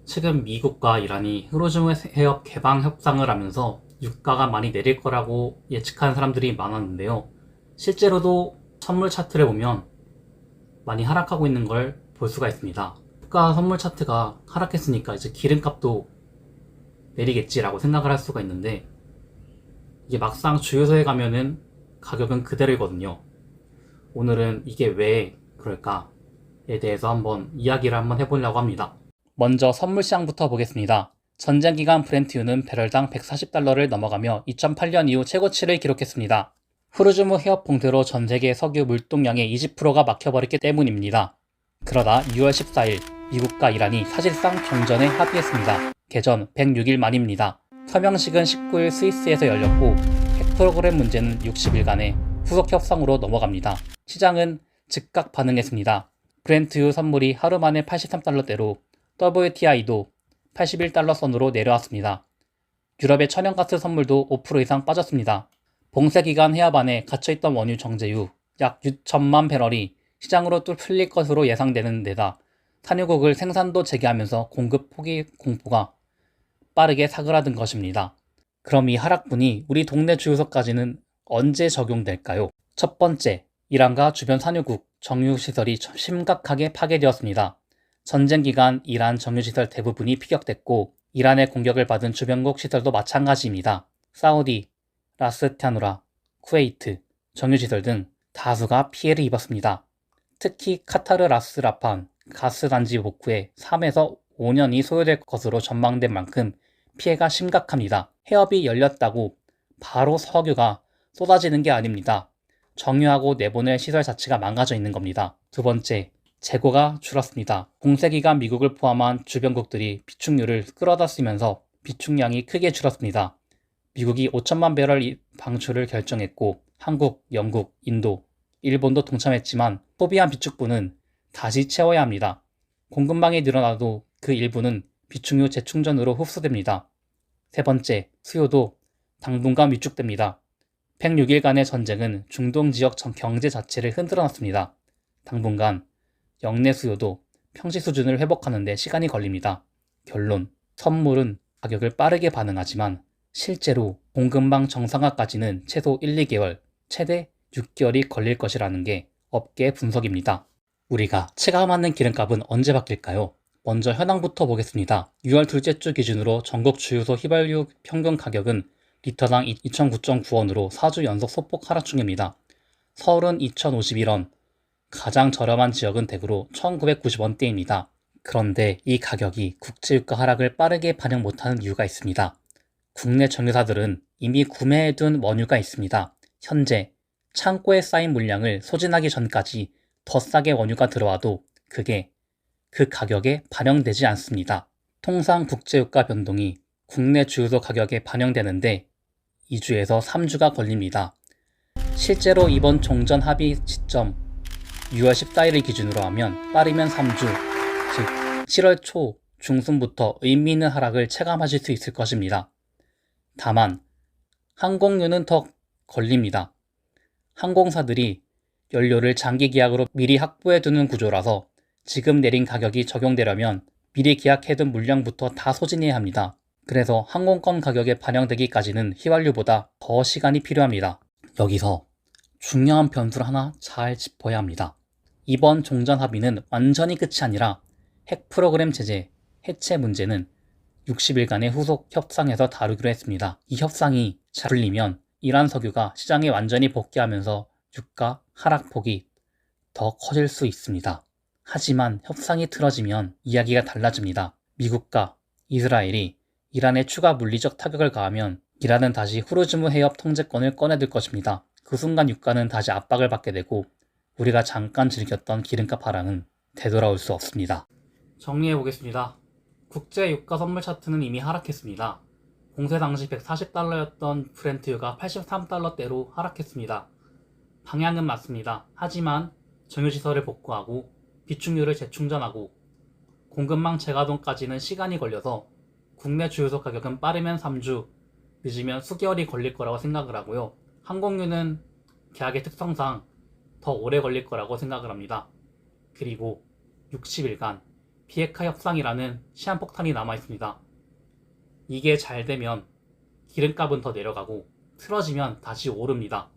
최근 미국과 이란이 흐로즈무 해협 개방 협상을 하면서 유가가 많이 내릴 거라고 예측한 사람들이 많았는데요. 실제로도 선물 차트를 보면 많이 하락하고 있는 걸 볼 수가 있습니다. 유가 선물 차트가 하락했으니까 이제 기름값도 내리겠지라고 생각을 할 수가 있는데, 이게 막상 주유소에 가면은 가격은 그대로이거든요. 오늘은 이게 왜 그럴까에 대해서 이야기를 해보려고 합니다. 먼저 선물 시장부터 보겠습니다. 전쟁 기간 브렌트유는 배럴당 140달러를 넘어가며 2008년 이후 최고치를 기록했습니다. 후르즈무 해협 봉쇄로 전 세계 석유 물동량의 20%가 막혀버렸기 때문입니다. 그러다 6월 14일 미국과 이란이 사실상 경전에 합의했습니다. 개전 106일 만입니다. 서명식은 19일 스위스에서 열렸고 핵 프로그램 문제는 60일간의 후속 협상으로 넘어갑니다. 시장은 즉각 반응했습니다. 브렌트유 선물이 하루 만에 83달러대로, WTI도 81달러 선으로 내려왔습니다. 유럽의 천연가스 선물도 5% 이상 빠졌습니다. 봉쇄 기간 해협 안에 갇혀있던 원유 정제유 약 6천만 배럴이 시장으로 또 풀릴 것으로 예상되는 데다 산유국을 생산도 재개하면서 공급 포기 공포가 빠르게 사그라든 것입니다. 그럼 이 하락분이 우리 동네 주유소까지는 언제 적용될까요? 첫 번째, 이란과 주변 산유국 정유시설이 심각하게 파괴되었습니다. 전쟁 기간 이란 정유시설 대부분이 피격됐고 이란의 공격을 받은 주변국 시설도 마찬가지입니다. 사우디, 라스타누라, 쿠웨이트, 정유시설 등 다수가 피해를 입었습니다. 특히 카타르 라스라판 가스단지 복구에 3에서 5년이 소요될 것으로 전망된 만큼 피해가 심각합니다. 해협이 열렸다고 바로 석유가 쏟아지는 게 아닙니다. 정유하고 내보낼 시설 자체가 망가져 있는 겁니다. 두 번째, 재고가 줄었습니다. 공세기간 미국을 포함한 주변국들이 비축유를 끌어다 쓰면서 비축량이 크게 줄었습니다. 미국이 5천만 배럴 방출을 결정했고 한국, 영국, 인도, 일본도 동참했지만 소비한 비축분은 다시 채워야 합니다. 공급망이 늘어나도 그 일부는 비축유 재충전으로 흡수됩니다. 세 번째, 수요도 당분간 위축됩니다. 106일간의 전쟁은 중동 지역 경제 자체를 흔들어놨습니다. 당분간 역내 수요도 평시 수준을 회복하는 데 시간이 걸립니다. 결론, 선물은 가격을 빠르게 반응하지만 실제로 공급망 정상화까지는 최소 1, 2개월, 최대 6개월이 걸릴 것이라는 게 업계 분석입니다. 우리가 체감하는 기름값은 언제 바뀔까요? 먼저 현황부터 보겠습니다. 6월 둘째 주 기준으로 전국 주유소 휘발유 평균 가격은 리터당 2009.9원으로 4주 연속 소폭 하락 중입니다. 서울은 2051원, 가장 저렴한 지역은 대구로 1990원대입니다. 그런데 이 가격이 국제유가 하락을 빠르게 반영 못하는 이유가 있습니다. 국내 정유사들은 이미 구매해둔 원유가 있습니다. 현재 창고에 쌓인 물량을 소진하기 전까지 더 싸게 원유가 들어와도 그게 그 가격에 반영되지 않습니다. 통상 국제유가 변동이 국내 주유소 가격에 반영되는데 2주에서 3주가 걸립니다. 실제로 이번 종전 합의 시점 6월 14일을 기준으로 하면 빠르면 3주, 즉 7월 초 중순부터 의미 있는 하락을 체감하실 수 있을 것입니다. 다만 항공유는 더 걸립니다. 항공사들이 연료를 장기 계약으로 미리 확보해두는 구조라서 지금 내린 가격이 적용되려면 미리 계약해둔 물량부터 다 소진해야 합니다. 그래서 항공권 가격에 반영되기까지는 휘발유보다 더 시간이 필요합니다. 여기서 중요한 변수를 하나 잘 짚어야 합니다. 이번 종전 합의는 완전히 끝이 아니라 핵 프로그램 제재, 해체 문제는 60일간의 후속 협상에서 다루기로 했습니다. 이 협상이 잘 풀리면 이란 석유가 시장에 완전히 복귀하면서 유가 하락폭이 더 커질 수 있습니다. 하지만 협상이 틀어지면 이야기가 달라집니다. 미국과 이스라엘이 이란에 추가 물리적 타격을 가하면 이란은 다시 후르즈무 해협 통제권을 꺼내들 것입니다. 그 순간 유가는 다시 압박을 받게 되고 우리가 잠깐 즐겼던 기름값 하락은 되돌아올 수 없습니다. 정리해보겠습니다. 국제 유가 선물 차트는 이미 하락했습니다. 공세 당시 140달러였던 브렌트유가 83달러대로 하락했습니다. 방향은 맞습니다. 하지만 정유시설을 복구하고 비축유를 재충전하고 공급망 재가동까지는 시간이 걸려서 국내 주유소 가격은 빠르면 3주, 늦으면 수개월이 걸릴 거라고 생각을 하고요. 항공유는 계약의 특성상 더 오래 걸릴 거라고 생각을 합니다. 그리고 60일간 비핵화 협상이라는 시한폭탄이 남아 있습니다. 이게 잘 되면 기름값은 더 내려가고 틀어지면 다시 오릅니다.